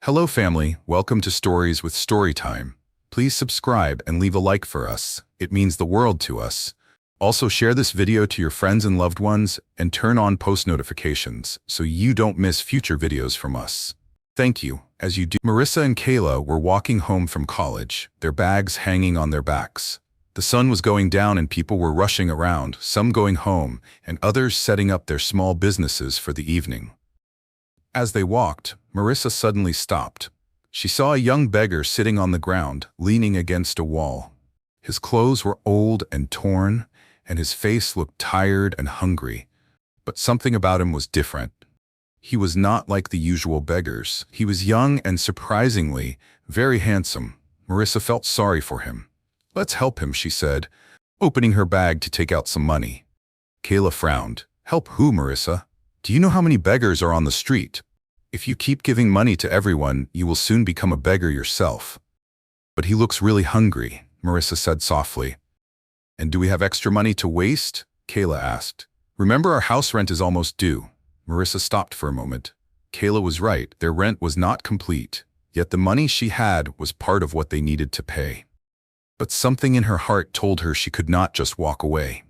Hello family, welcome to Stories with Storytime. Please subscribe and leave a like for us. It means the world to us. Also share this video to your friends and loved ones and turn on post notifications so you don't miss future videos from us. Thank you, as you do. Marissa and Kayla were walking home from college, their bags hanging on their backs. The sun was going down and people were rushing around, some going home and others setting up their small businesses for the evening. As they walked, Marissa suddenly stopped. She saw a young beggar sitting on the ground, leaning against a wall. His clothes were old and torn, and his face looked tired and hungry. But something about him was different. He was not like the usual beggars. He was young and surprisingly, very handsome. Marissa felt sorry for him. "Let's help him," she said, opening her bag to take out some money. Kayla frowned. "Help who, Marissa? Do you know how many beggars are on the street? If you keep giving money to everyone, you will soon become a beggar yourself." "But he looks really hungry," Marissa said softly. "And do we have extra money to waste?" Kayla asked. "Remember, our house rent is almost due." Marissa stopped for a moment. Kayla was right, their rent was not complete, yet the money she had was part of what they needed to pay. But something in her heart told her she could not just walk away.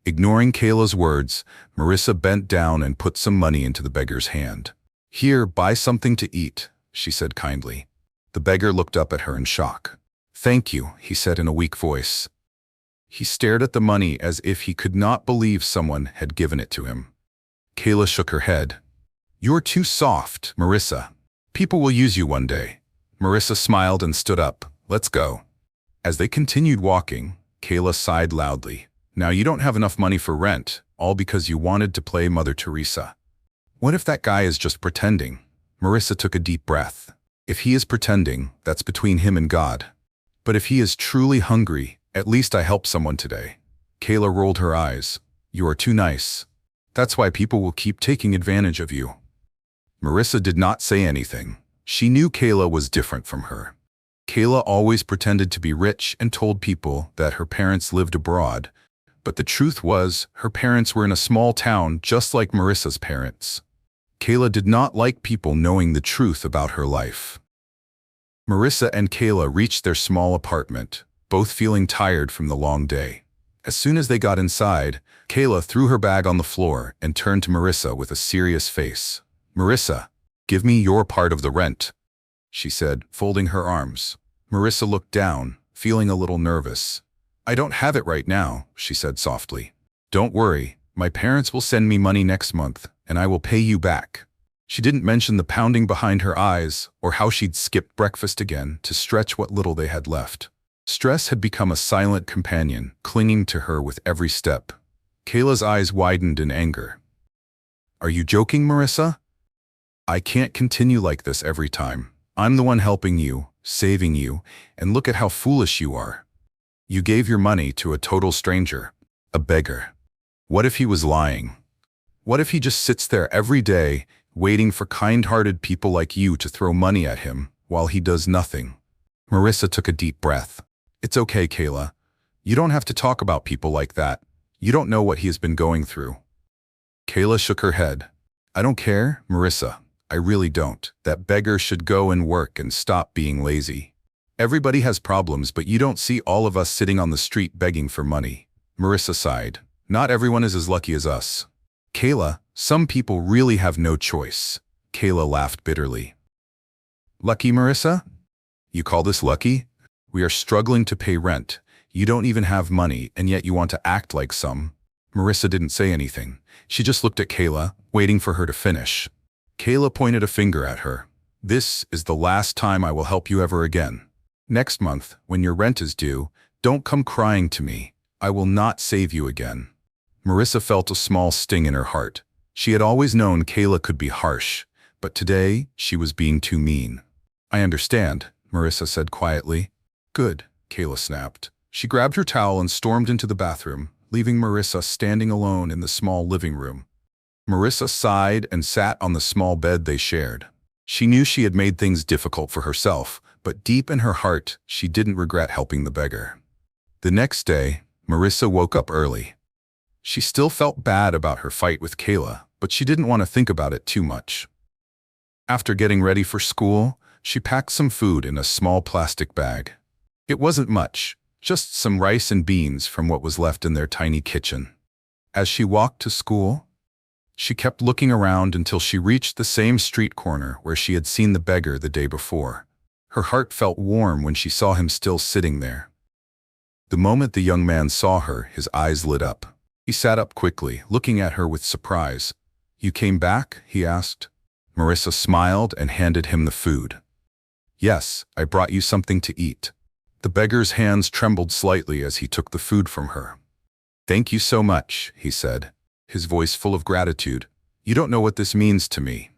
Ignoring Kayla's words, Marissa bent down and put some money into the beggar's hand. "Here, buy something to eat," she said kindly. The beggar looked up at her in shock. "Thank you," he said in a weak voice. He stared at the money as if he could not believe someone had given it to him. Kayla shook her head. "You're too soft, Marissa. People will use you one day." Marissa smiled and stood up. "Let's go." As they continued walking, Kayla sighed loudly. "Now you don't have enough money for rent, all because you wanted to play Mother Teresa. What if that guy is just pretending?" Marissa took a deep breath. "If he is pretending, that's between him and God. But if he is truly hungry, at least I helped someone today." Kayla rolled her eyes. "You are too nice. That's why people will keep taking advantage of you." Marissa did not say anything. She knew Kayla was different from her. Kayla always pretended to be rich and told people that her parents lived abroad. But the truth was, her parents were in a small town just like Marissa's parents. Kayla did not like people knowing the truth about her life. Marissa and Kayla reached their small apartment, both feeling tired from the long day. As soon as they got inside, Kayla threw her bag on the floor and turned to Marissa with a serious face. "Marissa, give me your part of the rent," she said, folding her arms. Marissa looked down, feeling a little nervous. "I don't have it right now," she said softly. "Don't worry, my parents will send me money next month, and I will pay you back." She didn't mention the pounding behind her eyes or how she'd skipped breakfast again to stretch what little they had left. Stress had become a silent companion, clinging to her with every step. Kayla's eyes widened in anger. "Are you joking, Marissa? I can't continue like this every time. I'm the one helping you, saving you, and look at how foolish you are. You gave your money to a total stranger, a beggar. What if he was lying? What if he just sits there every day, waiting for kind-hearted people like you to throw money at him while he does nothing?" Marissa took a deep breath. "It's okay, Kayla. You don't have to talk about people like that. You don't know what he has been going through." Kayla shook her head. "I don't care, Marissa. I really don't. That beggar should go and work and stop being lazy. Everybody has problems, but you don't see all of us sitting on the street begging for money." Marissa sighed. "Not everyone is as lucky as us." "Kayla, some people really have no choice." Kayla laughed bitterly. "Lucky, Marissa? You call this lucky? We are struggling to pay rent. You don't even have money, and yet you want to act like some." Marissa didn't say anything. She just looked at Kayla, waiting for her to finish. Kayla pointed a finger at her. "This is the last time I will help you ever again. Next month, when your rent is due, don't come crying to me. I will not save you again." Marissa felt a small sting in her heart. She had always known Kayla could be harsh, but today she was being too mean. "I understand," Marissa said quietly. "Good," Kayla snapped. She grabbed her towel and stormed into the bathroom, leaving Marissa standing alone in the small living room. Marissa sighed and sat on the small bed they shared. She knew she had made things difficult for herself, but deep in her heart, she didn't regret helping the beggar. The next day, Marissa woke up early. She still felt bad about her fight with Kayla, but she didn't want to think about it too much. After getting ready for school, She packed some food in a small plastic bag. It wasn't much, just some rice and beans from what was left in their tiny kitchen. As she walked to school, she kept looking around until she reached the same street corner where she had seen the beggar the day before. Her heart felt warm when she saw him still sitting there. The moment the young man saw her, his eyes lit up. He sat up quickly, looking at her with surprise. "You came back?" he asked. Marissa smiled and handed him the food. "Yes, I brought you something to eat." The beggar's hands trembled slightly as he took the food from her. "Thank you so much," he said, his voice full of gratitude. "You don't know what this means to me."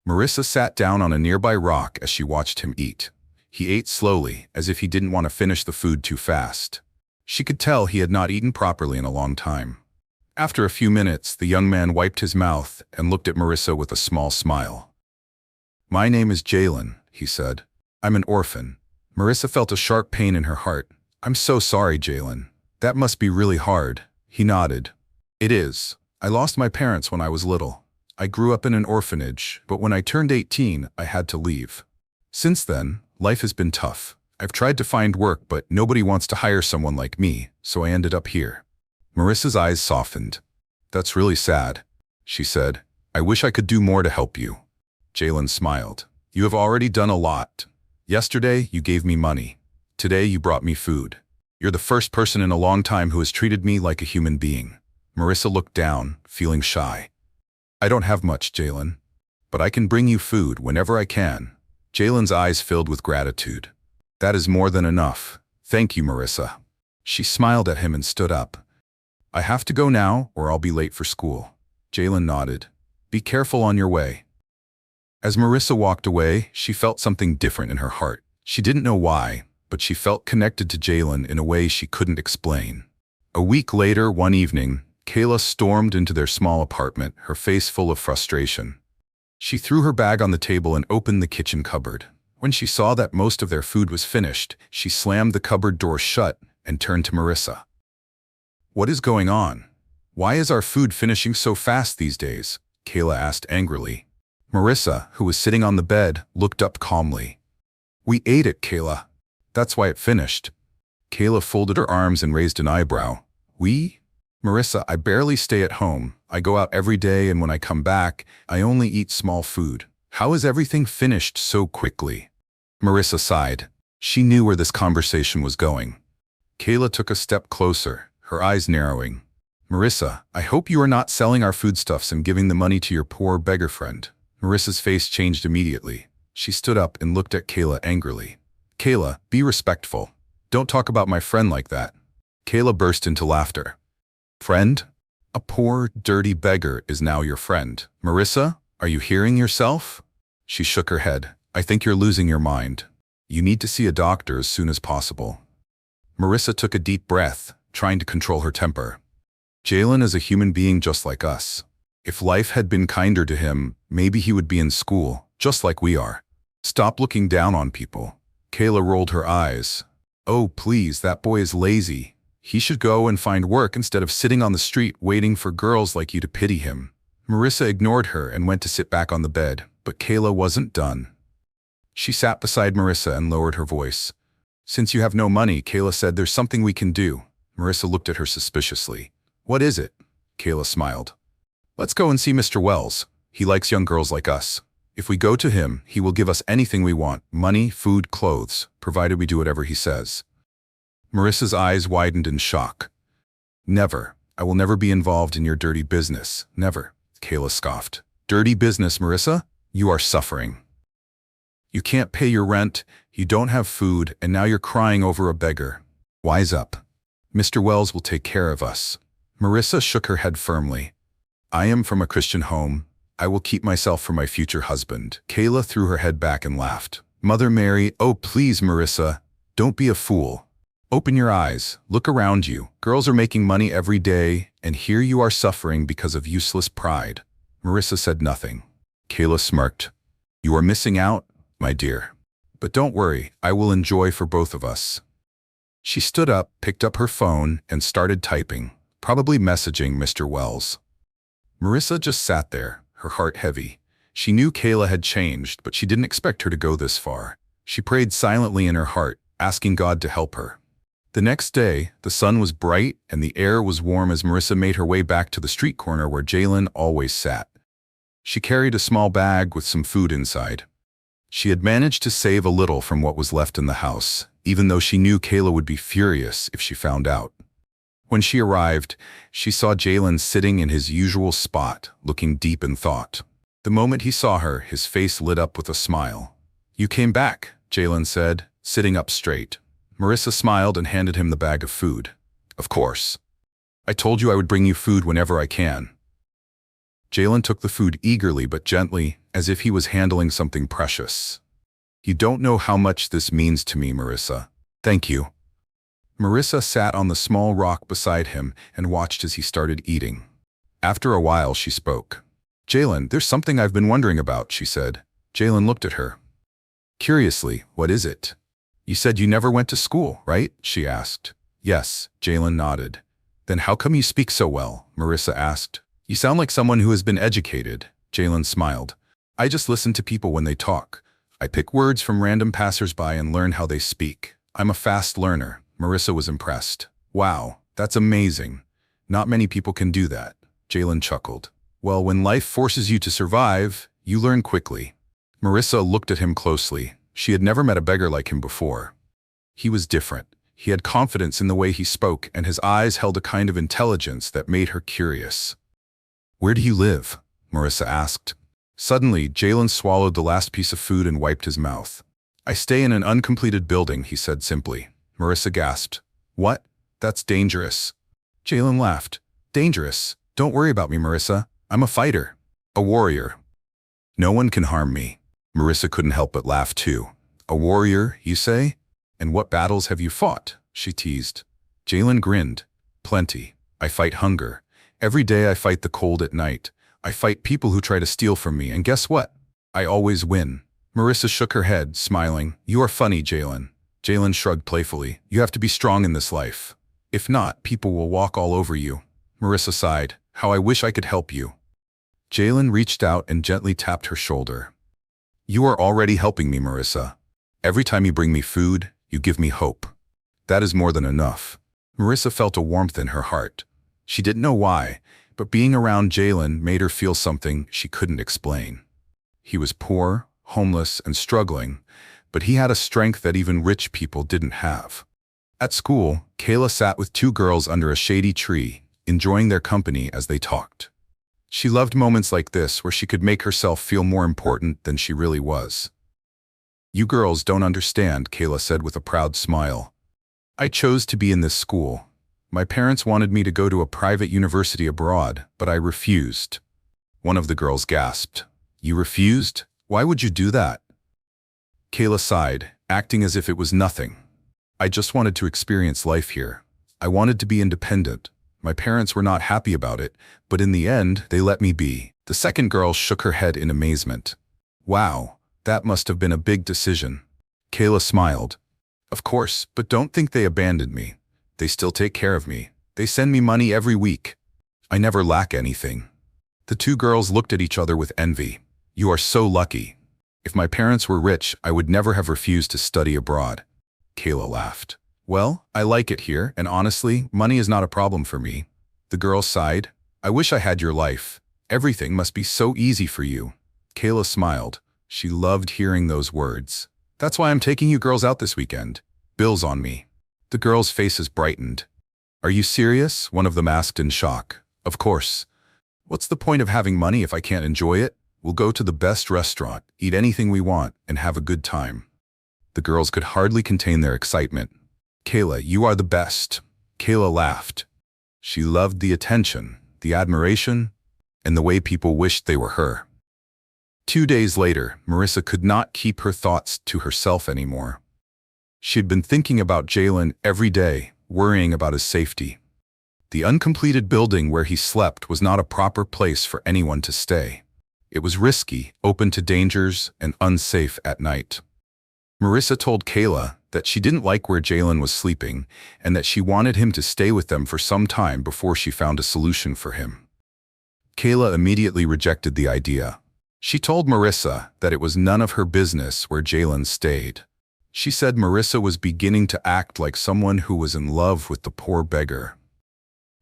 Marissa sat down on a nearby rock as she watched him eat. He ate slowly, as if he didn't want to finish the food too fast. She could tell he had not eaten properly in a long time. After a few minutes, the young man wiped his mouth and looked at Marissa with a small smile. "My name is Jalen," he said. "I'm an orphan." Marissa felt a sharp pain in her heart. "I'm so sorry, Jalen. That must be really hard." He nodded. "It is. I lost my parents when I was little. I grew up in an orphanage, but when I turned 18, I had to leave. Since then, life has been tough. I've tried to find work, but nobody wants to hire someone like me, so I ended up here." Marissa's eyes softened. "That's really sad," she said. "I wish I could do more to help you." Jalen smiled. "You have already done a lot. Yesterday, you gave me money. Today, you brought me food. You're the first person in a long time who has treated me like a human being." Marissa looked down, feeling shy. "I don't have much, Jalen, but I can bring you food whenever I can." Jalen's eyes filled with gratitude. "That is more than enough. Thank you, Marissa." She smiled at him and stood up. "I have to go now, or I'll be late for school." Jalen nodded. "Be careful on your way." As Marissa walked away, she felt something different in her heart. She didn't know why, but she felt connected to Jalen in a way she couldn't explain. A week later, one evening, Kayla stormed into their small apartment, her face full of frustration. She threw her bag on the table and opened the kitchen cupboard. When she saw that most of their food was finished, she slammed the cupboard door shut and turned to Marissa. "What is going on? Why is our food finishing so fast these days?" Kayla asked angrily. Marissa, who was sitting on the bed, looked up calmly. "We ate it, Kayla. That's why it finished." Kayla folded her arms and raised an eyebrow. "We?" "Marissa, I barely stay at home. I go out every day, and when I come back, I only eat small food. How is everything finished so quickly?" Marissa sighed. She knew where this conversation was going. Kayla took a step closer, her eyes narrowing. "Marissa, I hope you are not selling our foodstuffs and giving the money to your poor beggar friend." Marissa's face changed immediately. She stood up and looked at Kayla angrily. "Kayla, be respectful. Don't talk about my friend like that." Kayla burst into laughter. "Friend? A poor, dirty beggar is now your friend. Marissa, are you hearing yourself?" She shook her head. "I think you're losing your mind. You need to see a doctor as soon as possible." Marissa took a deep breath, trying to control her temper. Jalen is a human being just like us. If life had been kinder to him, maybe he would be in school, just like we are. Stop looking down on people. Kayla rolled her eyes. "Oh, please, that boy is lazy. He should go and find work instead of sitting on the street waiting for girls like you to pity him." Marissa ignored her and went to sit back on the bed, but Kayla wasn't done. She sat beside Marissa and lowered her voice. "Since you have no money," Kayla said, "there's something we can do." Marissa looked at her suspiciously. "What is it?" Kayla smiled. "Let's go and see Mr. Wells. He likes young girls like us. If we go to him, he will give us anything we want, money, food, clothes, provided we do whatever he says." Marissa's eyes widened in shock. "Never. I will never be involved in your dirty business. Never." Kayla scoffed. "Dirty business, Marissa? You are suffering. You can't pay your rent, you don't have food, and now you're crying over a beggar. Wise up. Mr. Wells will take care of us." Marissa shook her head firmly. "I am from a Christian home. I will keep myself for my future husband." Kayla threw her head back and laughed. "Mother Mary, oh please, Marissa, don't be a fool. Open your eyes, look around you. Girls are making money every day, and here you are suffering because of useless pride." Marissa said nothing. Kayla smirked. "You are missing out, my dear. But don't worry, I will enjoy for both of us." She stood up, picked up her phone, and started typing, probably messaging Mr. Wells. Marissa just sat there, her heart heavy. She knew Kayla had changed, but she didn't expect her to go this far. She prayed silently in her heart, asking God to help her. The next day, the sun was bright and the air was warm as Marissa made her way back to the street corner where Jalen always sat. She carried a small bag with some food inside. She had managed to save a little from what was left in the house, even though she knew Kayla would be furious if she found out. When she arrived, she saw Jalen sitting in his usual spot, looking deep in thought. The moment he saw her, his face lit up with a smile. "You came back," Jalen said, sitting up straight. Marissa smiled and handed him the bag of food. "Of course. I told you I would bring you food whenever I can." Jalen took the food eagerly but gently, as if he was handling something precious. "You don't know how much this means to me, Marissa. Thank you." Marissa sat on the small rock beside him and watched as he started eating. After a while, she spoke. "Jalen, there's something I've been wondering about," she said. Jalen looked at her. Curiously, "What is it?" "You said you never went to school, right?" she asked. "Yes," Jalen nodded. "Then how come you speak so well?" Marissa asked. "You sound like someone who has been educated." Jalen smiled. "I just listen to people when they talk. I pick words from random passers-by and learn how they speak. I'm a fast learner." Marissa was impressed. "Wow, that's amazing. Not many people can do that." Jalen chuckled. "Well, when life forces you to survive, you learn quickly." Marissa looked at him closely. She had never met a beggar like him before. He was different. He had confidence in the way he spoke, and his eyes held a kind of intelligence that made her curious. "Where do you live?" Marissa asked. Suddenly, Jalen swallowed the last piece of food and wiped his mouth. "I stay in an uncompleted building," he said simply. Marissa gasped. "What? That's dangerous." Jalen laughed. "Dangerous? Don't worry about me, Marissa. I'm a fighter. A warrior. No one can harm me." Marissa couldn't help but laugh too. "A warrior, you say? And what battles have you fought?" she teased. Jalen grinned. "Plenty. I fight hunger. Every day I fight the cold at night. I fight people who try to steal from me, and guess what? I always win." Marissa shook her head, smiling. "You are funny, Jalen." Jalen shrugged playfully. "You have to be strong in this life. If not, people will walk all over you." Marissa sighed. "How I wish I could help you." Jalen reached out and gently tapped her shoulder. "You are already helping me, Marissa. Every time you bring me food, you give me hope. That is more than enough." Marissa felt a warmth in her heart. She didn't know why, but being around Jalen made her feel something she couldn't explain. He was poor, homeless, and struggling, but he had a strength that even rich people didn't have. At school, Kayla sat with two girls under a shady tree, enjoying their company as they talked. She loved moments like this where she could make herself feel more important than she really was. "You girls don't understand," Kayla said with a proud smile. "I chose to be in this school. My parents wanted me to go to a private university abroad, but I refused." One of the girls gasped. "You refused? Why would you do that?" Kayla sighed, acting as if it was nothing. "I just wanted to experience life here. I wanted to be independent. My parents were not happy about it, but in the end, they let me be." The second girl shook her head in amazement. "Wow, that must have been a big decision." Kayla smiled. "Of course, but don't think they abandoned me. They still take care of me. They send me money every week. I never lack anything." The two girls looked at each other with envy. "You are so lucky. If my parents were rich, I would never have refused to study abroad." Kayla laughed. "Well, I like it here, and honestly, money is not a problem for me." The girls sighed. "I wish I had your life. Everything must be so easy for you." Kayla smiled. She loved hearing those words. "That's why I'm taking you girls out this weekend. Bill's on me." The girls' faces brightened. "Are you serious?" one of them asked in shock. "Of course. What's the point of having money if I can't enjoy it? We'll go to the best restaurant, eat anything we want, and have a good time." The girls could hardly contain their excitement. "Kayla, you are the best." Kayla laughed. She loved the attention, the admiration, and the way people wished they were her. 2 days later, Marissa could not keep her thoughts to herself anymore. She'd been thinking about Jalen every day, worrying about his safety. The uncompleted building where he slept was not a proper place for anyone to stay. It was risky, open to dangers, and unsafe at night. Marissa told Kayla that she didn't like where Jalen was sleeping and that she wanted him to stay with them for some time before she found a solution for him. Kayla immediately rejected the idea. She told Marissa that it was none of her business where Jalen stayed. She said Marissa was beginning to act like someone who was in love with the poor beggar.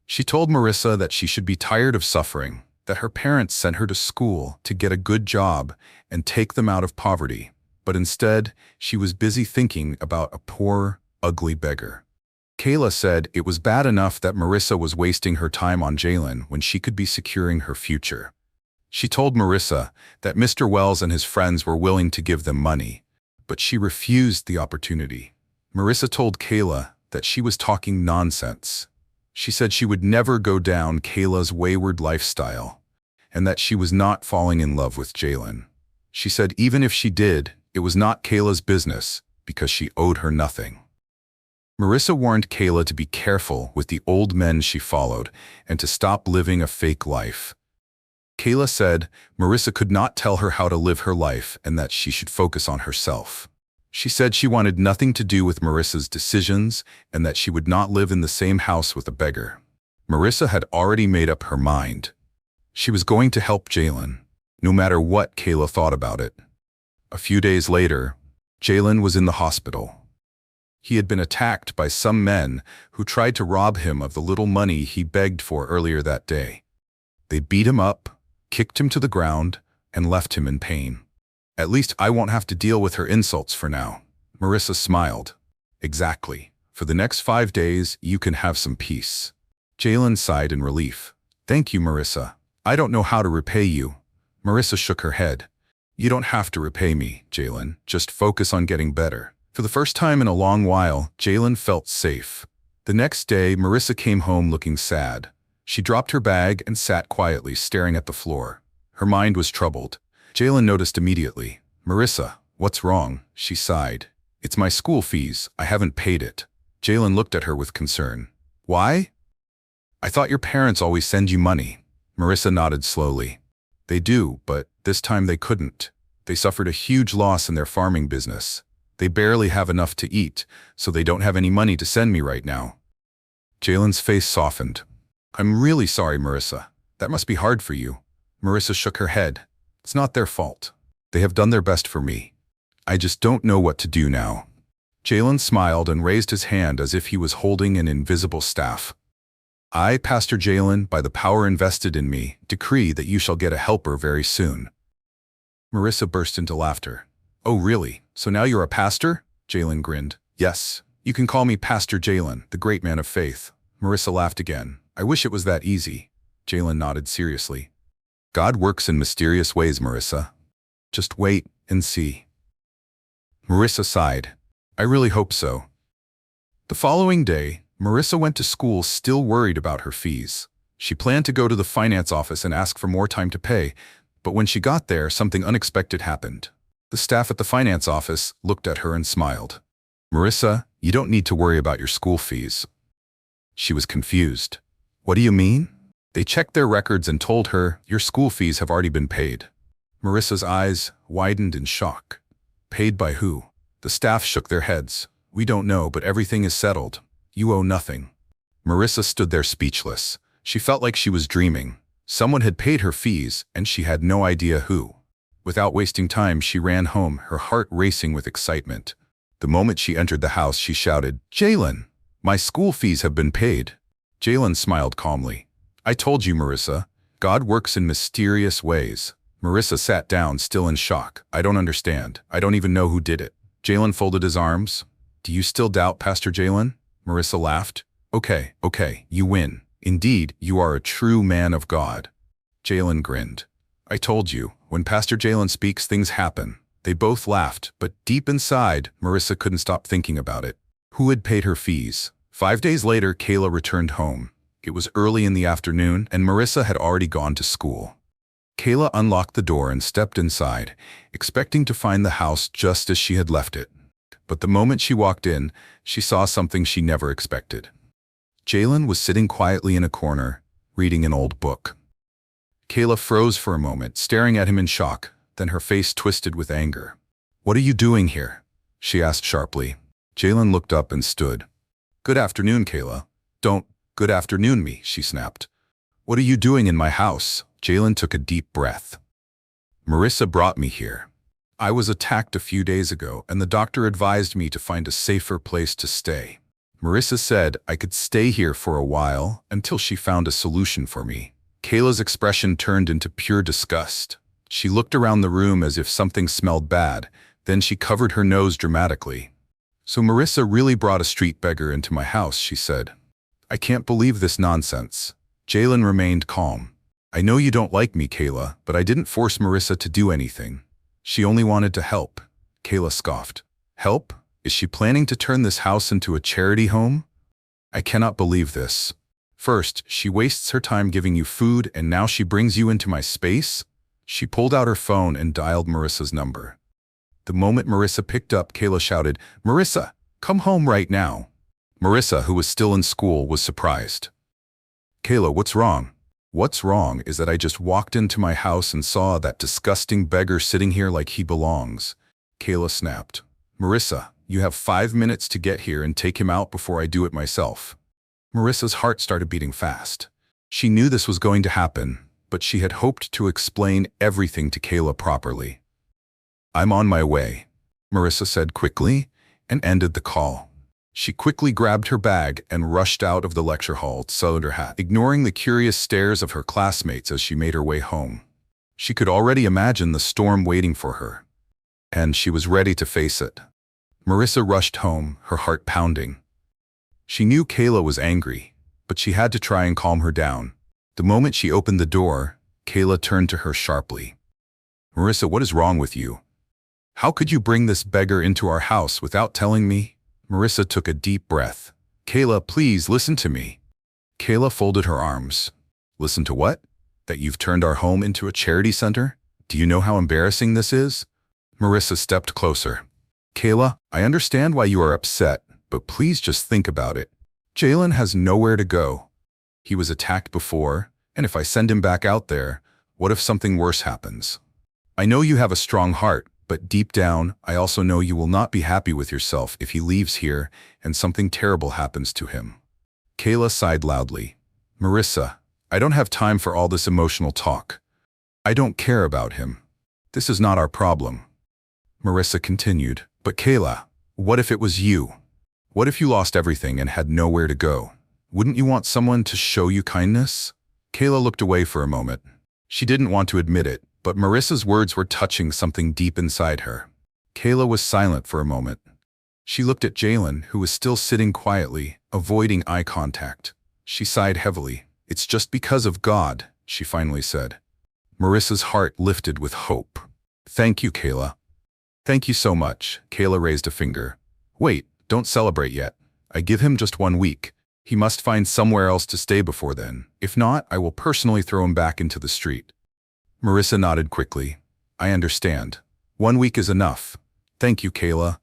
She told Marissa that she should be tired of suffering, that her parents sent her to school to get a good job and take them out of poverty, but instead she was busy thinking about a poor, ugly beggar. Kayla said it was bad enough that Marissa was wasting her time on Jalen when she could be securing her future. She told Marissa that Mr. Wells and his friends were willing to give them money, but she refused the opportunity. Marissa told Kayla that she was talking nonsense. She said she would never go down Kayla's wayward lifestyle, and that she was not falling in love with Jalen. She said even if she did, it was not Kayla's business because she owed her nothing. Marissa warned Kayla to be careful with the old men she followed and to stop living a fake life. Kayla said Marissa could not tell her how to live her life and that she should focus on herself. She said she wanted nothing to do with Marissa's decisions and that she would not live in the same house with a beggar. Marissa had already made up her mind. She was going to help Jalen, no matter what Kayla thought about it. A few days later, Jalen was in the hospital. He had been attacked by some men who tried to rob him of the little money he begged for earlier that day. They beat him up, kicked him to the ground, and left him in pain. At least I won't have to deal with her insults for now. Marissa smiled. Exactly. For the next 5 days, you can have some peace. Jalen sighed in relief. Thank you, Marissa. I don't know how to repay you. Marissa shook her head. You don't have to repay me, Jalen. Just focus on getting better. For the first time in a long while, Jalen felt safe. The next day, Marissa came home looking sad. She dropped her bag and sat quietly, staring at the floor. Her mind was troubled. Jalen noticed immediately. Marissa, what's wrong? She sighed. It's my school fees. I haven't paid it. Jalen looked at her with concern. Why? I thought your parents always send you money. Marissa nodded slowly. They do, but this time they couldn't. They suffered a huge loss in their farming business. They barely have enough to eat, so they don't have any money to send me right now. Jalen's face softened. I'm really sorry, Marissa. That must be hard for you. Marissa shook her head. It's not their fault. They have done their best for me. I just don't know what to do now. Jalen smiled and raised his hand as if he was holding an invisible staff. I, Pastor Jalen, by the power invested in me, decree that you shall get a helper very soon. Marissa burst into laughter. Oh, really? So now you're a pastor? Jalen grinned. Yes, you can call me Pastor Jalen, the great man of faith. Marissa laughed again. I wish it was that easy. Jalen nodded seriously. God works in mysterious ways, Marissa. Just wait and see. Marissa sighed. I really hope so. The following day, Marissa went to school still worried about her fees. She planned to go to the finance office and ask for more time to pay, but when she got there, something unexpected happened. The staff at the finance office looked at her and smiled. Marissa, you don't need to worry about your school fees. She was confused. What do you mean? They checked their records and told her, your school fees have already been paid. Marissa's eyes widened in shock. Paid by who? The staff shook their heads. We don't know, but everything is settled. You owe nothing. Marissa stood there speechless. She felt like she was dreaming. Someone had paid her fees, and she had no idea who. Without wasting time, she ran home, her heart racing with excitement. The moment she entered the house, she shouted, Jalen, my school fees have been paid. Jalen smiled calmly. I told you, Marissa. God works in mysterious ways. Marissa sat down, still in shock. I don't understand. I don't even know who did it. Jalen folded his arms. Do you still doubt, Pastor Jalen? Marissa laughed. Okay, you win. Indeed, you are a true man of God. Jalen grinned. I told you, when Pastor Jalen speaks, things happen. They both laughed, but deep inside, Marissa couldn't stop thinking about it. Who had paid her fees? 5 days later, Kayla returned home. It was early in the afternoon, and Marissa had already gone to school. Kayla unlocked the door and stepped inside, expecting to find the house just as she had left it. But the moment she walked in, she saw something she never expected. Jalen was sitting quietly in a corner, reading an old book. Kayla froze for a moment, staring at him in shock, then her face twisted with anger. What are you doing here? She asked sharply. Jalen looked up and stood. Good afternoon, Kayla. Don't good afternoon me, she snapped. What are you doing in my house? Jalen took a deep breath. Marissa brought me here. I was attacked a few days ago, and the doctor advised me to find a safer place to stay. Marissa said I could stay here for a while until she found a solution for me. Kayla's expression turned into pure disgust. She looked around the room as if something smelled bad, then she covered her nose dramatically. "So Marissa really brought a street beggar into my house," she said. "I can't believe this nonsense." Jalen remained calm. "I know you don't like me, Kayla, but I didn't force Marissa to do anything. She only wanted to help." Kayla scoffed. "Help? Is she planning to turn this house into a charity home? I cannot believe this. First, she wastes her time giving you food, and now she brings you into my space?" She pulled out her phone and dialed Marissa's number. The moment Marissa picked up, Kayla shouted, "Marissa, come home right now." Marissa, who was still in school, was surprised. "Kayla, what's wrong?" "What's wrong is that I just walked into my house and saw that disgusting beggar sitting here like he belongs." Kayla snapped. "Marissa, you have 5 minutes to get here and take him out before I do it myself." Marissa's heart started beating fast. She knew this was going to happen, but she had hoped to explain everything to Kayla properly. "I'm on my way," Marissa said quickly, and ended the call. She quickly grabbed her bag and rushed out of the lecture hall, sewed her hat, ignoring the curious stares of her classmates as she made her way home. She could already imagine the storm waiting for her, and she was ready to face it. Marissa rushed home, her heart pounding. She knew Kayla was angry, but she had to try and calm her down. The moment she opened the door, Kayla turned to her sharply. "Marissa, what is wrong with you? How could you bring this beggar into our house without telling me?" Marissa took a deep breath. "Kayla, please listen to me." Kayla folded her arms. "Listen to what? That you've turned our home into a charity center? Do you know how embarrassing this is?" Marissa stepped closer. "Kayla, I understand why you are upset, but please just think about it. Jalen has nowhere to go. He was attacked before, and if I send him back out there, what if something worse happens? I know you have a strong heart, but deep down, I also know you will not be happy with yourself if he leaves here and something terrible happens to him." Kayla sighed loudly. "Marissa, I don't have time for all this emotional talk. I don't care about him. This is not our problem." Marissa continued, "But Kayla, what if it was you? What if you lost everything and had nowhere to go? Wouldn't you want someone to show you kindness?" Kayla looked away for a moment. She didn't want to admit it, but Marissa's words were touching something deep inside her. Kayla was silent for a moment. She looked at Jalen, who was still sitting quietly, avoiding eye contact. She sighed heavily. "It's just because of God," she finally said. Marissa's heart lifted with hope. "Thank you, Kayla." "Thank you so much." Kayla raised a finger. "Wait, don't celebrate yet. I give him just 1 week. He must find somewhere else to stay before then. If not, I will personally throw him back into the street." Marissa nodded quickly. "I understand. 1 week is enough. Thank you, Kayla."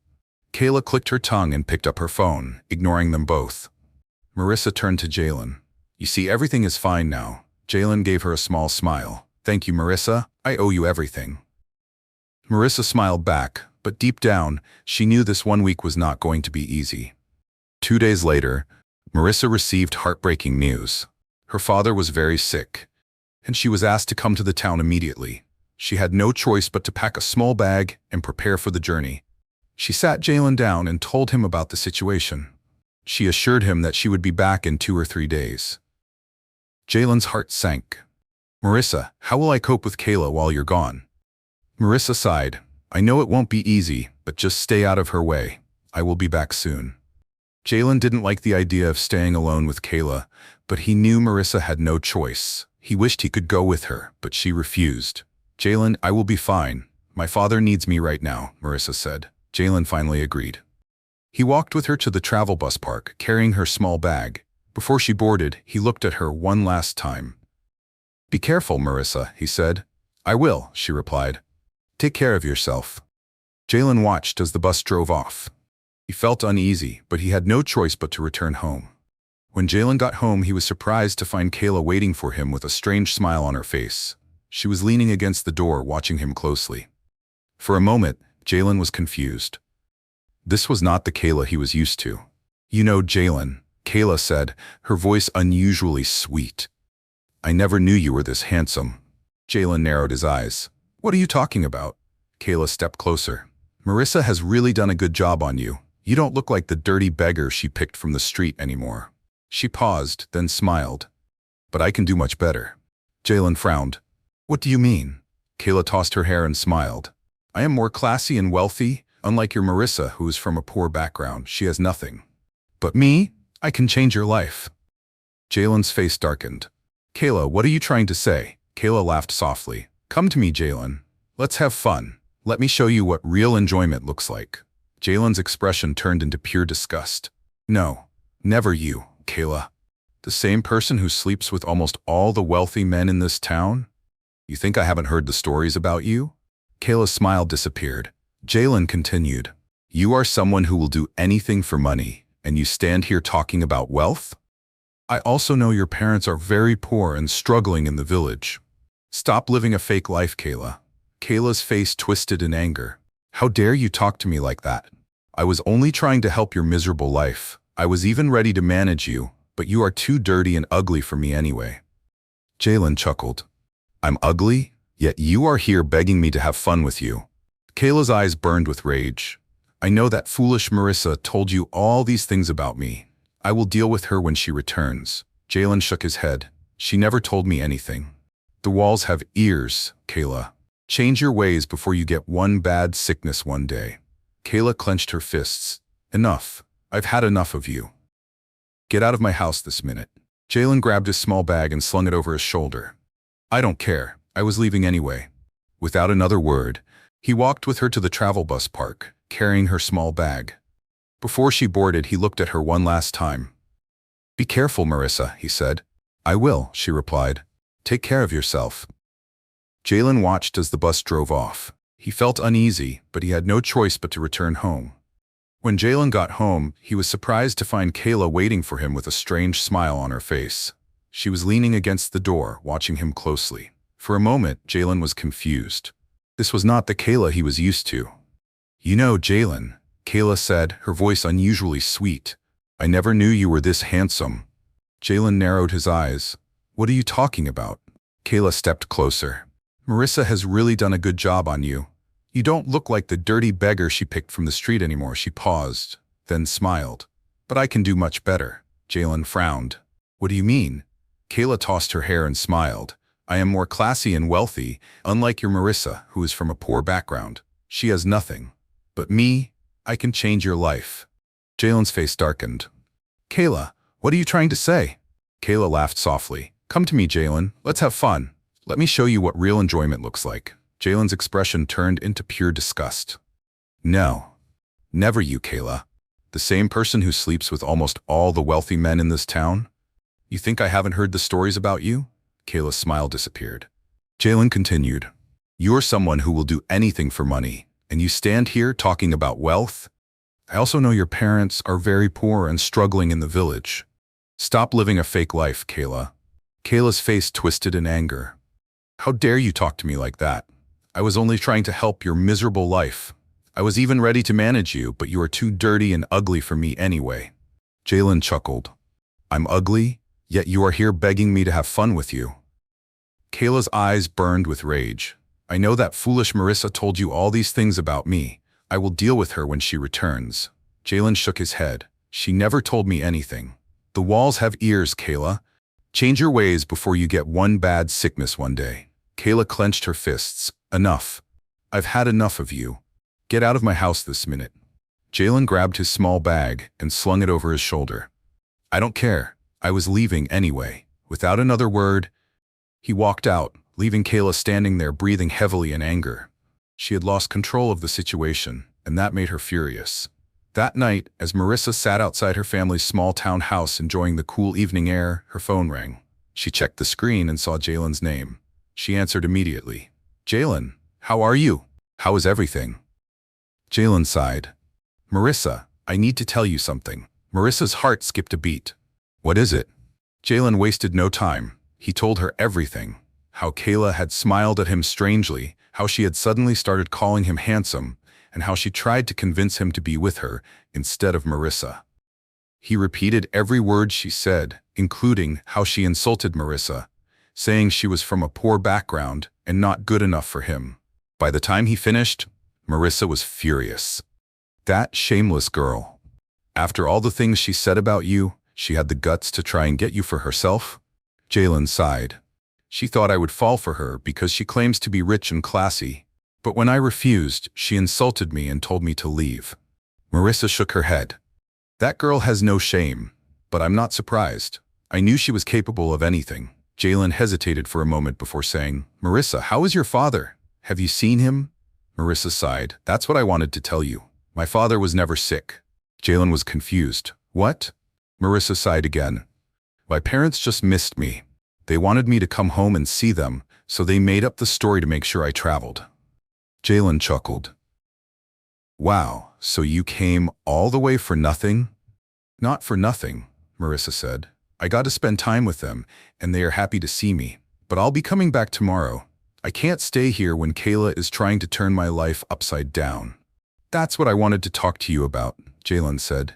Kayla clicked her tongue and picked up her phone, ignoring them both. Marissa turned to Jalen. "You see, everything is fine now." Jalen gave her a small smile. "Thank you, Marissa. I owe you everything." Marissa smiled back, but deep down, she knew this 1 week was not going to be easy. 2 days later, Marissa received heartbreaking news. Her father was very sick, and she was asked to come to the town immediately. She had no choice but to pack a small bag and prepare for the journey. She sat Jalen down and told him about the situation. She assured him that she would be back in 2 or 3 days. Jalen's heart sank. "Marissa, how will I cope with Kayla while you're gone?" Marissa sighed. "I know it won't be easy, but just stay out of her way. I will be back soon." Jalen didn't like the idea of staying alone with Kayla, but he knew Marissa had no choice. He wished he could go with her, but she refused. "Jalen, I will be fine. My father needs me right now," Marissa said. Jalen finally agreed. He walked with her to the travel bus park, carrying her small bag. Before she boarded, he looked at her one last time. "Be careful, Marissa," he said. "I will," she replied. "Take care of yourself." Jalen watched as the bus drove off. He felt uneasy, but he had no choice but to return home. When Jalen got home, he was surprised to find Kayla waiting for him with a strange smile on her face. She was leaning against the door, watching him closely. For a moment, Jalen was confused. This was not the Kayla he was used to. "You know, Jalen," Kayla said, her voice unusually sweet. "I never knew you were this handsome." Jalen narrowed his eyes. What are you talking about? Kayla stepped closer. Marissa has really done a good job on you. You don't look like the dirty beggar she picked from the street anymore. She paused, then smiled. But I can do much better. Jalen frowned. What do you mean? Kayla tossed her hair and smiled. I am more classy and wealthy, unlike your Marissa, who is from a poor background. She has nothing. But me? I can change your life. Jalen's face darkened. Kayla, what are you trying to say? Kayla laughed softly. Come to me, Jalen. Let's have fun. Let me show you what real enjoyment looks like. Jalen's expression turned into pure disgust. No, never you, Kayla. The same person who sleeps with almost all the wealthy men in this town? You think I haven't heard the stories about you? Kayla's smile disappeared. Jalen continued. You are someone who will do anything for money, and you stand here talking about wealth? I also know your parents are very poor and struggling in the village. Stop living a fake life, Kayla. Kayla's face twisted in anger. How dare you talk to me like that? I was only trying to help your miserable life. I was even ready to manage you, but you are too dirty and ugly for me anyway. Jalen chuckled. I'm ugly? Yet you are here begging me to have fun with you. Kayla's eyes burned with rage. I know that foolish Marissa told you all these things about me. I will deal with her when she returns. Jalen shook his head. She never told me anything. The walls have ears, Kayla. Change your ways before you get one bad sickness one day. Kayla clenched her fists. Enough. I've had enough of you. Get out of my house this minute. Jalen grabbed his small bag and slung it over his shoulder. I don't care. I was leaving anyway. Without another word, he walked with her to the travel bus park, carrying her small bag. Before she boarded, he looked at her one last time. Be careful, Marissa, he said. I will, she replied. Take care of yourself. Jalen watched as the bus drove off. He felt uneasy, but he had no choice but to return home. When Jalen got home, he was surprised to find Kayla waiting for him with a strange smile on her face. She was leaning against the door, watching him closely. For a moment, Jalen was confused. This was not the Kayla he was used to. You know, Jalen, Kayla said, her voice unusually sweet. I never knew you were this handsome. Jalen narrowed his eyes. What are you talking about? Kayla stepped closer. Marissa has really done a good job on you. You don't look like the dirty beggar she picked from the street anymore. She paused, then smiled. But I can do much better. Jalen frowned. What do you mean? Kayla tossed her hair and smiled. I am more classy and wealthy, unlike your Marissa, who is from a poor background. She has nothing. But me, I can change your life. Jalen's face darkened. Kayla, what are you trying to say? Kayla laughed softly. Come to me, Jalen. Let's have fun. Let me show you what real enjoyment looks like. Jalen's expression turned into pure disgust. No. Never you, Kayla. The same person who sleeps with almost all the wealthy men in this town? You think I haven't heard the stories about you? Kayla's smile disappeared. Jalen continued. You're someone who will do anything for money, and you stand here talking about wealth? I also know your parents are very poor and struggling in the village. Stop living a fake life, Kayla. Kayla's face twisted in anger. How dare you talk to me like that? I was only trying to help your miserable life. I was even ready to manage you, but you are too dirty and ugly for me anyway. Jalen chuckled. I'm ugly, yet you are here begging me to have fun with you. Kayla's eyes burned with rage. I know that foolish Marissa told you all these things about me. I will deal with her when she returns. Jalen shook his head. She never told me anything. The walls have ears, Kayla. Change your ways before you get one bad sickness one day. Kayla clenched her fists. Enough. I've had enough of you. Get out of my house this minute. Jalen grabbed his small bag and slung it over his shoulder. I don't care. I was leaving anyway. Without another word, he walked out, leaving Kayla standing there breathing heavily in anger. She had lost control of the situation, and that made her furious. That night, as Marissa sat outside her family's small-town house enjoying the cool evening air, her phone rang. She checked the screen and saw Jalen's name. She answered immediately. Jalen, how are you? How is everything? Jalen sighed. Marissa, I need to tell you something. Marissa's heart skipped a beat. What is it? Jalen wasted no time. He told her everything. How Kayla had smiled at him strangely, how she had suddenly started calling him handsome, and how she tried to convince him to be with her instead of Marissa. He repeated every word she said, including how she insulted Marissa, saying she was from a poor background and not good enough for him. By the time he finished, Marissa was furious. That shameless girl. After all the things she said about you, she had the guts to try and get you for herself? Jalen sighed. She thought I would fall for her because she claims to be rich and classy. But when I refused, she insulted me and told me to leave. Marissa shook her head. That girl has no shame, but I'm not surprised. I knew she was capable of anything. Jalen hesitated for a moment before saying, Marissa, how is your father? Have you seen him? Marissa sighed. That's what I wanted to tell you. My father was never sick. Jalen was confused. What? Marissa sighed again. My parents just missed me. They wanted me to come home and see them, so they made up the story to make sure I traveled. Jalen chuckled. Wow, so you came all the way for nothing? Not for nothing, Marissa said. I got to spend time with them, and they are happy to see me. But I'll be coming back tomorrow. I can't stay here when Kayla is trying to turn my life upside down. That's what I wanted to talk to you about, Jalen said.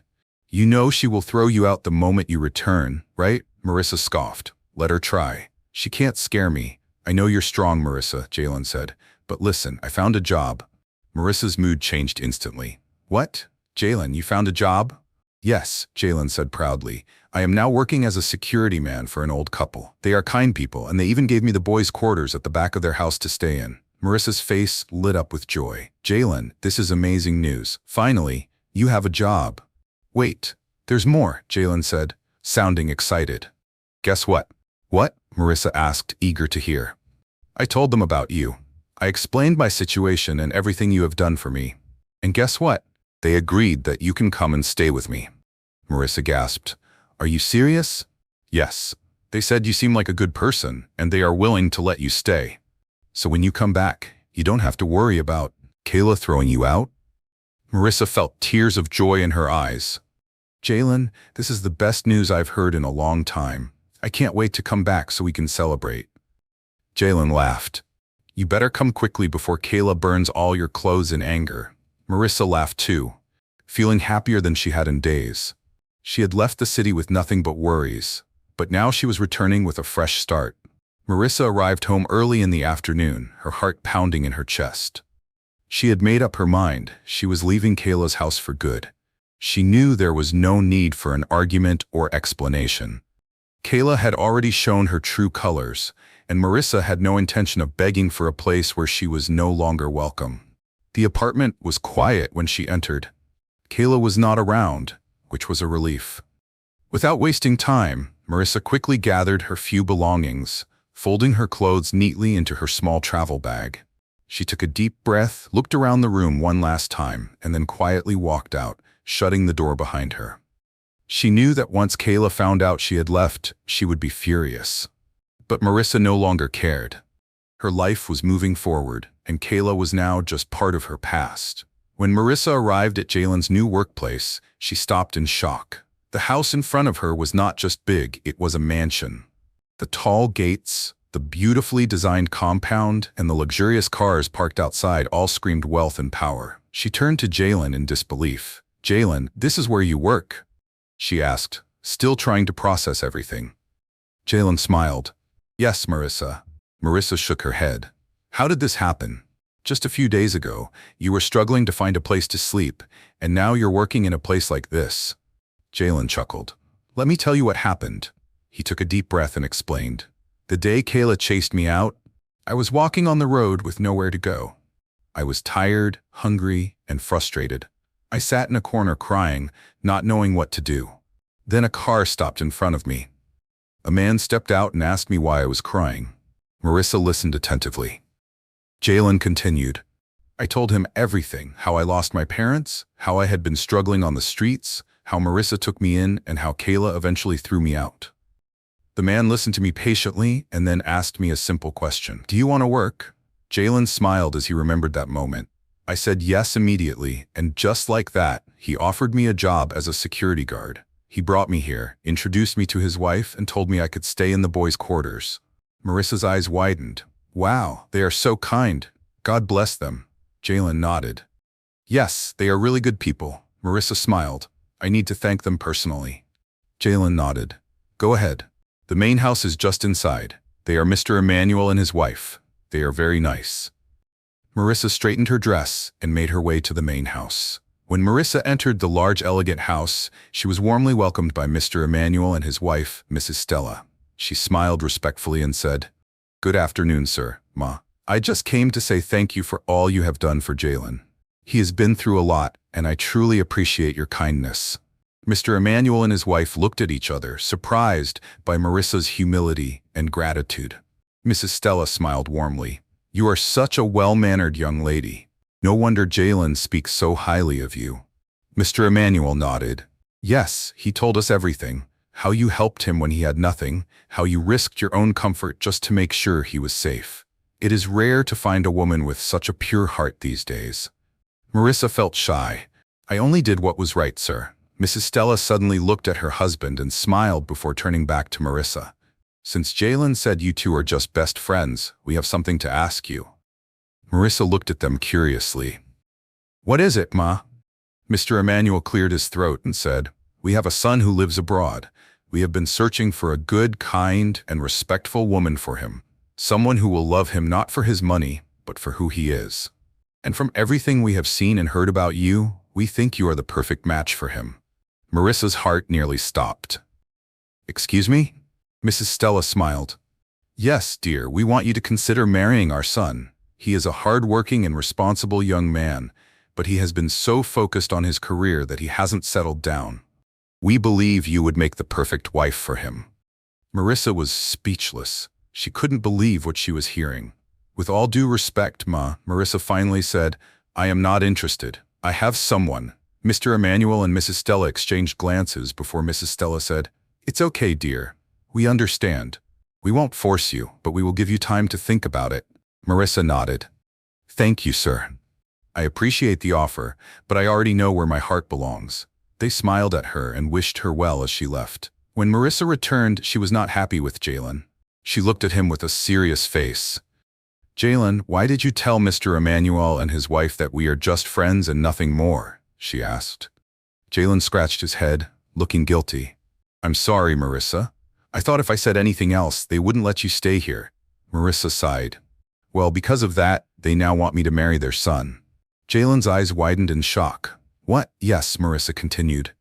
You know she will throw you out the moment you return, right? Marissa scoffed. Let her try. She can't scare me. I know you're strong, Marissa, Jalen said. But listen, I found a job. Marissa's mood changed instantly. What? Jalen, you found a job? Yes, Jalen said proudly. I am now working as a security man for an old couple. They are kind people, and they even gave me the boys' quarters at the back of their house to stay in. Marissa's face lit up with joy. Jalen, this is amazing news. Finally, you have a job. Wait, there's more, Jalen said, sounding excited. Guess what? What? Marissa asked, eager to hear. I told them about you. I explained my situation and everything you have done for me. And guess what? They agreed that you can come and stay with me. Marissa gasped. Are you serious? Yes. They said you seem like a good person, and they are willing to let you stay. So when you come back, you don't have to worry about Kayla throwing you out? Marissa felt tears of joy in her eyes. Jalen, this is the best news I've heard in a long time. I can't wait to come back so we can celebrate. Jalen laughed. You better come quickly before Kayla burns all your clothes in anger. Marissa laughed too, feeling happier than she had in days. She had left the city with nothing but worries, but now she was returning with a fresh start. Marissa arrived home early in the afternoon, her heart pounding in her chest. She had made up her mind. She was leaving Kayla's house for good. She knew there was no need for an argument or explanation. Kayla had already shown her true colors, and Marissa had no intention of begging for a place where she was no longer welcome. The apartment was quiet when she entered. Kayla was not around, which was a relief. Without wasting time, Marissa quickly gathered her few belongings, folding her clothes neatly into her small travel bag. She took a deep breath, looked around the room one last time, and then quietly walked out, shutting the door behind her. She knew that once Kayla found out she had left, she would be furious. But Marissa no longer cared. Her life was moving forward, and Kayla was now just part of her past. When Marissa arrived at Jalen's new workplace, she stopped in shock. The house in front of her was not just big, it was a mansion. The tall gates, the beautifully designed compound, and the luxurious cars parked outside all screamed wealth and power. She turned to Jalen in disbelief. Jalen, this is where you work? She asked, still trying to process everything. Jalen smiled. Yes, Marissa. Marissa shook her head. How did this happen? Just a few days ago, you were struggling to find a place to sleep, and now you're working in a place like this. Jalen chuckled. Let me tell you what happened. He took a deep breath and explained. The day Kayla chased me out, I was walking on the road with nowhere to go. I was tired, hungry, and frustrated. I sat in a corner crying, not knowing what to do. Then a car stopped in front of me. A man stepped out and asked me why I was crying. Marissa listened attentively. Jalen continued. I told him everything, how I lost my parents, how I had been struggling on the streets, how Marissa took me in, and how Kayla eventually threw me out. The man listened to me patiently and then asked me a simple question. Do you want to work? Jalen smiled as he remembered that moment. I said yes immediately, and just like that, he offered me a job as a security guard. He brought me here, introduced me to his wife, and told me I could stay in the boys' quarters. Marissa's eyes widened. Wow, they are so kind. God bless them. Jalen nodded. Yes, they are really good people. Marissa smiled. I need to thank them personally. Jalen nodded. Go ahead. The main house is just inside. They are Mr. Emmanuel and his wife. They are very nice. Marissa straightened her dress and made her way to the main house. When Marissa entered the large, elegant house, she was warmly welcomed by Mr. Emmanuel and his wife, Mrs. Stella. She smiled respectfully and said, "Good afternoon, sir, Ma. I just came to say thank you for all you have done for Jalen. He has been through a lot, and I truly appreciate your kindness." Mr. Emmanuel and his wife looked at each other, surprised by Marissa's humility and gratitude. Mrs. Stella smiled warmly. "You are such a well-mannered young lady. No wonder Jalen speaks so highly of you." Mr. Emmanuel nodded. "Yes, he told us everything. How you helped him when he had nothing, how you risked your own comfort just to make sure he was safe. It is rare to find a woman with such a pure heart these days." Marissa felt shy. "I only did what was right, sir." Mrs. Stella suddenly looked at her husband and smiled before turning back to Marissa. "Since Jalen said you two are just best friends, we have something to ask you." Marissa looked at them curiously. "What is it, Ma?" Mr. Emmanuel cleared his throat and said, "We have a son who lives abroad. We have been searching for a good, kind, and respectful woman for him. Someone who will love him not for his money, but for who he is. And from everything we have seen and heard about you, we think you are the perfect match for him." Marissa's heart nearly stopped. "Excuse me?" Mrs. Stella smiled. "Yes, dear, we want you to consider marrying our son. He is a hard-working and responsible young man, but he has been so focused on his career that he hasn't settled down. We believe you would make the perfect wife for him." Marissa was speechless. She couldn't believe what she was hearing. "With all due respect, Ma," Marissa finally said, "I am not interested. I have someone." Mr. Emmanuel and Mrs. Stella exchanged glances before Mrs. Stella said, "It's okay, dear. We understand. We won't force you, but we will give you time to think about it." Marissa nodded. "Thank you, sir. I appreciate the offer, but I already know where my heart belongs." They smiled at her and wished her well as she left. When Marissa returned, she was not happy with Jalen. She looked at him with a serious face. "Jalen, why did you tell Mr. Emmanuel and his wife that we are just friends and nothing more?" she asked. Jalen scratched his head, looking guilty. "I'm sorry, Marissa. I thought if I said anything else, they wouldn't let you stay here." Marissa sighed. "Well, because of that, they now want me to marry their son." Jalen's eyes widened in shock. "What?" "Yes," Marissa continued.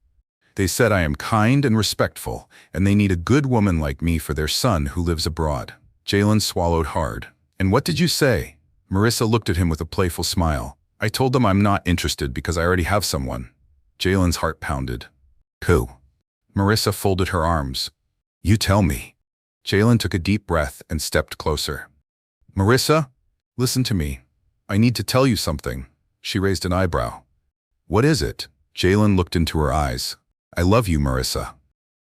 "They said I am kind and respectful, and they need a good woman like me for their son who lives abroad." Jalen swallowed hard. "And what did you say?" Marissa looked at him with a playful smile. "I told them I'm not interested because I already have someone." Jalen's heart pounded. "Who?" Marissa folded her arms. "You tell me." Jalen took a deep breath and stepped closer. "Marissa, listen to me. I need to tell you something." She raised an eyebrow. "What is it?" Jalen looked into her eyes. "I love you, Marissa.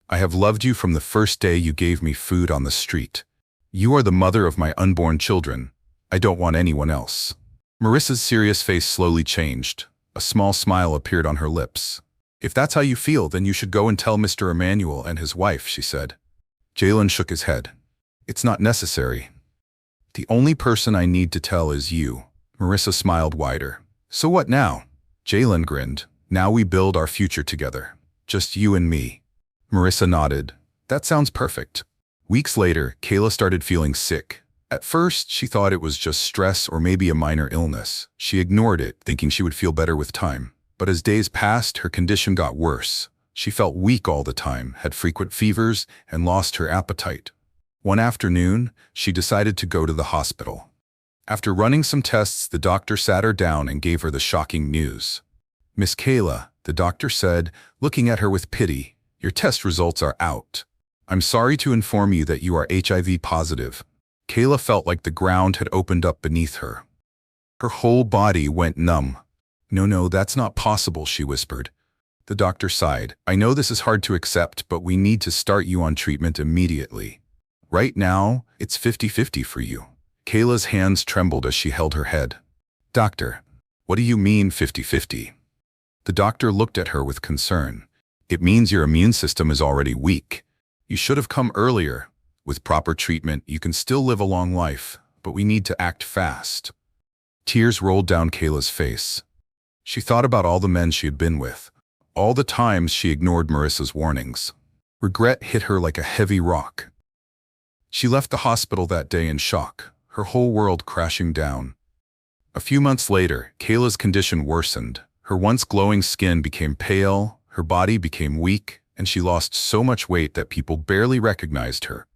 I have loved you from the first day you gave me food on the street. You are the mother of my unborn children. I don't want anyone else." Marissa's serious face slowly changed. A small smile appeared on her lips. "If that's how you feel, then you should go and tell Mr. Emmanuel and his wife," she said. Jalen shook his head. "It's not necessary. The only person I need to tell is you." Marissa smiled wider. "So what now?" Jalen grinned. "Now we build our future together. Just you and me." Marissa nodded. "That sounds perfect." Weeks later, Kayla started feeling sick. At first, she thought it was just stress or maybe a minor illness. She ignored it, thinking she would feel better with time. But as days passed, her condition got worse. She felt weak all the time, had frequent fevers, and lost her appetite. One afternoon, she decided to go to the hospital. After running some tests, the doctor sat her down and gave her the shocking news. "Miss Kayla," the doctor said, looking at her with pity, "your test results are out. I'm sorry to inform you that you are HIV positive." Kayla felt like the ground had opened up beneath her. Her whole body went numb. No, that's not possible," she whispered. The doctor sighed. "I know this is hard to accept, but we need to start you on treatment immediately. Right now, it's 50-50 for you." Kayla's hands trembled as she held her head. "Doctor, what do you mean 50-50? The doctor looked at her with concern. "It means your immune system is already weak. You should have come earlier. With proper treatment, you can still live a long life, but we need to act fast." Tears rolled down Kayla's face. She thought about all the men she had been with, all the times she ignored Marissa's warnings. Regret hit her like a heavy rock. She left the hospital that day in shock, her whole world crashing down. A few months later, Kayla's condition worsened. Her once glowing skin became pale, her body became weak, and she lost so much weight that people barely recognized her.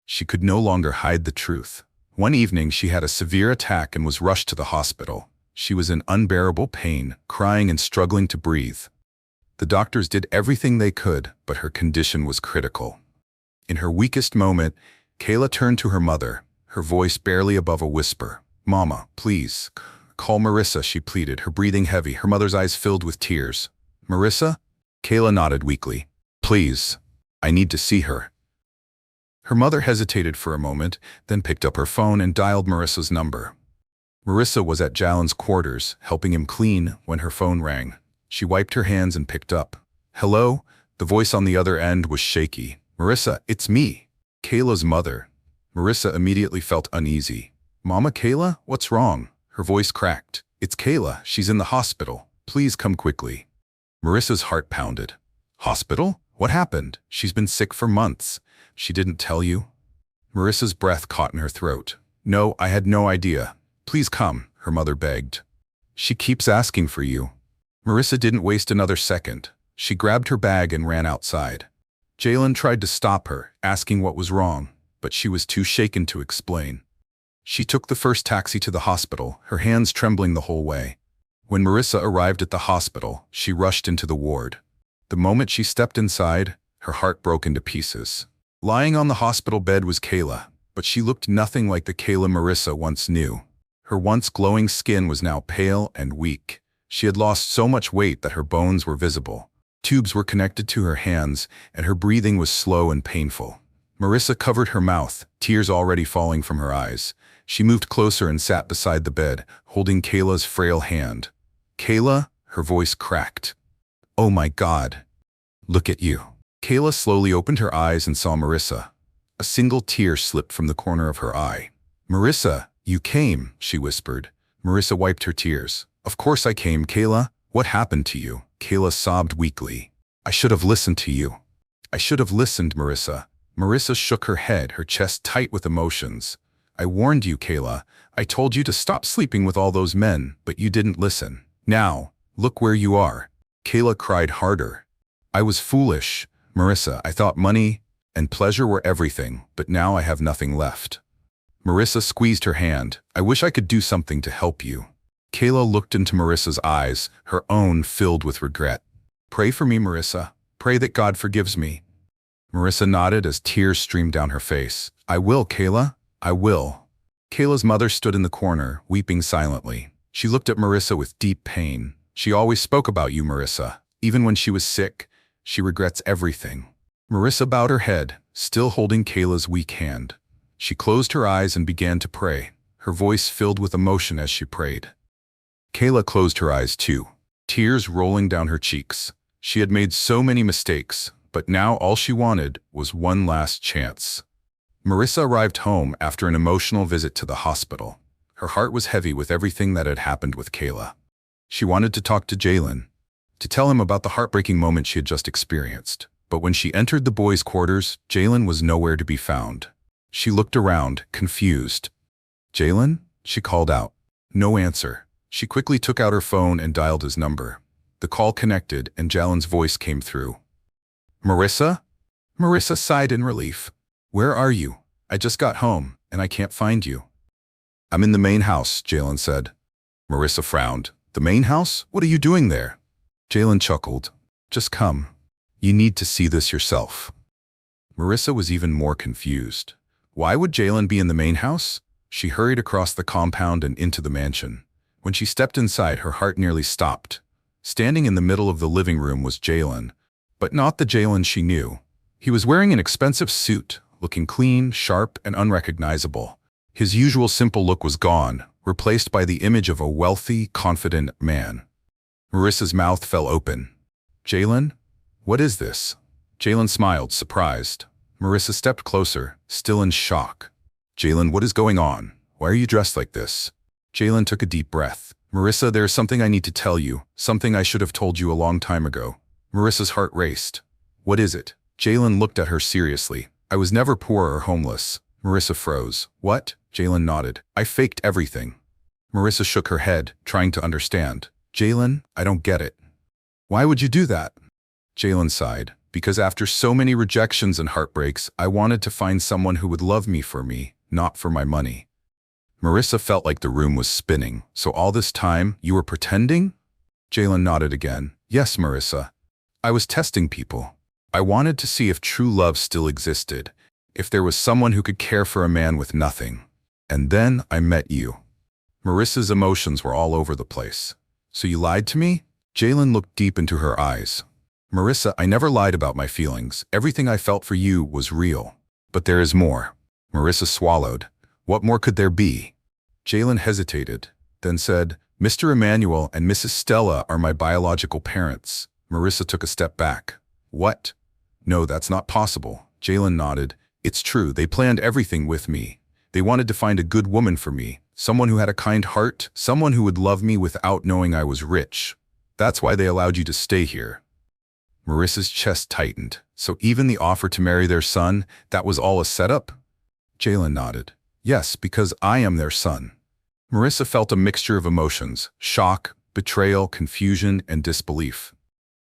She could no longer hide the truth. One evening, she had a severe attack and was rushed to the hospital. She was in unbearable pain, crying and struggling to breathe. The doctors did everything they could, but her condition was critical. In her weakest moment, Kayla turned to her mother, her voice barely above a whisper. "Mama, please, call Marissa," she pleaded, her breathing heavy, her mother's eyes filled with tears. "Marissa?" Kayla nodded weakly. "Please, I need to see her." Her mother hesitated for a moment, then picked up her phone and dialed Marissa's number. Marissa was at Jalen's quarters, helping him clean, when her phone rang. She wiped her hands and picked up. "Hello?" The voice on the other end was shaky. "Marissa, it's me, Kayla's mother." Marissa immediately felt uneasy. "Mama, Kayla? What's wrong?" Her voice cracked. "It's Kayla. She's in the hospital. Please come quickly." Marissa's heart pounded. "Hospital? What happened? She's been sick for months. She didn't tell you?" Marissa's breath caught in her throat. "No, I had no idea. Please come," her mother begged. "She keeps asking for you." Marissa didn't waste another second. She grabbed her bag and ran outside. Jalen tried to stop her, asking what was wrong, but she was too shaken to explain. She took the first taxi to the hospital, her hands trembling the whole way. When Marissa arrived at the hospital, she rushed into the ward. The moment she stepped inside, her heart broke into pieces. Lying on the hospital bed was Kayla, but she looked nothing like the Kayla Marissa once knew. Her once glowing skin was now pale and weak. She had lost so much weight that her bones were visible. Tubes were connected to her hands, and her breathing was slow and painful. Marissa covered her mouth, tears already falling from her eyes. She moved closer and sat beside the bed, holding Kayla's frail hand. "Kayla?" Her voice cracked. "Oh my God. Look at you." Kayla slowly opened her eyes and saw Marissa. A single tear slipped from the corner of her eye. "Marissa, you came," she whispered. Marissa wiped her tears. "Of course I came, Kayla. What happened to you?" Kayla sobbed weakly. "I should have listened to you." "I should have listened, Marissa." Marissa shook her head, her chest tight with emotions. "I warned you, Kayla. I told you to stop sleeping with all those men, but you didn't listen. Now, look where you are." Kayla cried harder. "I was foolish, Marissa. I thought money and pleasure were everything, but now I have nothing left." Marissa squeezed her hand. "I wish I could do something to help you." Kayla looked into Marissa's eyes, her own filled with regret. "Pray for me, Marissa. Pray that God forgives me." Marissa nodded as tears streamed down her face. "I will, Kayla. I will." Kayla's mother stood in the corner, weeping silently. She looked at Marissa with deep pain. "She always spoke about you, Marissa. Even when she was sick, she regrets everything." Marissa bowed her head, still holding Kayla's weak hand. She closed her eyes and began to pray, her voice filled with emotion as she prayed. Kayla closed her eyes too, tears rolling down her cheeks. She had made so many mistakes, but now all she wanted was one last chance. Marissa arrived home after an emotional visit to the hospital. Her heart was heavy with everything that had happened with Kayla. She wanted to talk to Jalen, to tell him about the heartbreaking moment she had just experienced. But when she entered the boys' quarters, Jalen was nowhere to be found. She looked around, confused. "Jalen?" she called out. No answer. She quickly took out her phone and dialed his number. The call connected, and Jalen's voice came through. "Marissa?" Marissa sighed in relief. "Where are you? I just got home, and I can't find you." "I'm in the main house," Jalen said. Marissa frowned. "The main house? What are you doing there?" Jalen chuckled. "Just come. You need to see this yourself." Marissa was even more confused. Why would Jalen be in the main house? She hurried across the compound and into the mansion. When she stepped inside, her heart nearly stopped. Standing in the middle of the living room was Jalen, but not the Jalen she knew. He was wearing an expensive suit, looking clean, sharp, and unrecognizable. His usual simple look was gone, replaced by the image of a wealthy, confident man. Marissa's mouth fell open. "Jalen? What is this?" Jalen smiled, surprised. Marissa stepped closer, still in shock. "Jalen, what is going on? Why are you dressed like this?" Jalen took a deep breath. "Marissa, there is something I need to tell you, something I should have told you a long time ago." Marissa's heart raced. "What is it?" Jalen looked at her seriously. "I was never poor or homeless." Marissa froze. "What?" Jalen nodded. "I faked everything. Marissa shook her head, trying to understand. Jalen, I don't get it. Why would you do that? Jalen sighed. Because after so many rejections and heartbreaks, I wanted to find someone who would love me, not for my money. Marissa felt like the room was spinning. So all this time, you were pretending? Jalen nodded again. Yes, Marissa. I was testing people. I wanted to see if true love still existed, if there was someone who could care for a man with nothing. And then I met you. Marissa's emotions were all over the place. So you lied to me? Jalen looked deep into her eyes. Marissa, I never lied about my feelings. Everything I felt for you was real. But there is more. Marissa swallowed. What more could there be? Jalen hesitated, then said, Mr. Emmanuel and Mrs. Stella are my biological parents. Marissa took a step back. What? No, that's not possible. Jalen nodded. It's true, they planned everything with me. They wanted to find a good woman for me, someone who had a kind heart, someone who would love me without knowing I was rich. That's why they allowed you to stay here. Marissa's chest tightened. So even the offer to marry their son, that was all a setup? Jalen nodded. Yes, because I am their son. Marissa felt a mixture of emotions, shock, betrayal, confusion, and disbelief.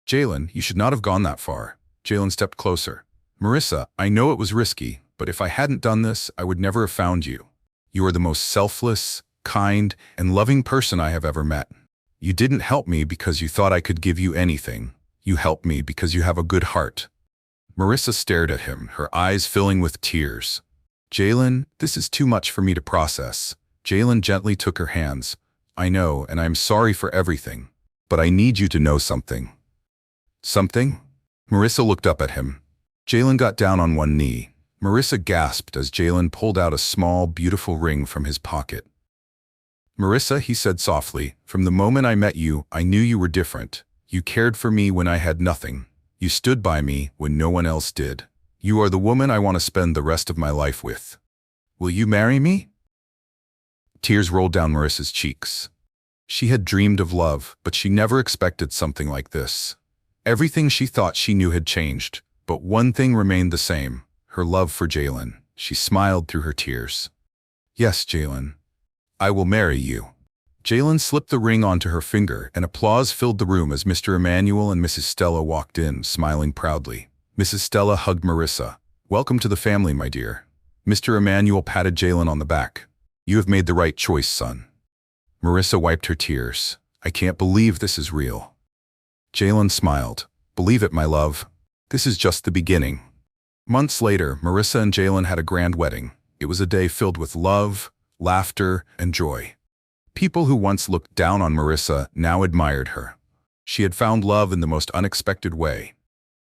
Jalen, you should not have gone that far. Jalen stepped closer. Marissa, I know it was risky, but if I hadn't done this, I would never have found you. You are the most selfless, kind, and loving person I have ever met. You didn't help me because you thought I could give you anything. You helped me because you have a good heart. Marissa stared at him, her eyes filling with tears. Jalen, this is too much for me to process. Jalen gently took her hands. I know, and I'm sorry for everything. But I need you to know something. Something? Marissa looked up at him. Jalen got down on one knee. Marissa gasped as Jalen pulled out a small, beautiful ring from his pocket. Marissa, he said softly, from the moment I met you, I knew you were different. You cared for me when I had nothing. You stood by me when no one else did. You are the woman I want to spend the rest of my life with. Will you marry me? Tears rolled down Marissa's cheeks. She had dreamed of love, but she never expected something like this. Everything she thought she knew had changed, but one thing remained the same, her love for Jalen. She smiled through her tears. Yes, Jalen. I will marry you. Jalen slipped the ring onto her finger, and applause filled the room as Mr. Emmanuel and Mrs. Stella walked in, smiling proudly. Mrs. Stella hugged Marissa. Welcome to the family, my dear. Mr. Emmanuel patted Jalen on the back. You have made the right choice, son. Marissa wiped her tears. I can't believe this is real. Jalen smiled. Believe it, my love. This is just the beginning. Months later, Marissa and Jalen had a grand wedding. It was a day filled with love, laughter, and joy. People who once looked down on Marissa now admired her. She had found love in the most unexpected way.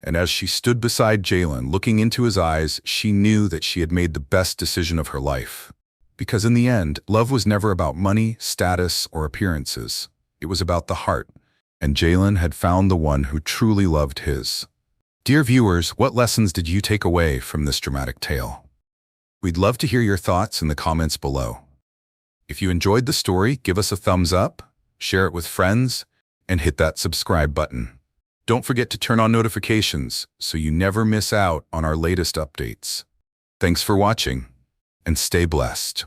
And as she stood beside Jalen, looking into his eyes, she knew that she had made the best decision of her life. Because in the end, love was never about money, status, or appearances. It was about the heart. And Jalen had found the one who truly loved his. Dear viewers, what lessons did you take away from this dramatic tale? We'd love to hear your thoughts in the comments below. If you enjoyed the story, give us a thumbs up, share it with friends, and hit that subscribe button. Don't forget to turn on notifications so you never miss out on our latest updates. Thanks for watching, and stay blessed.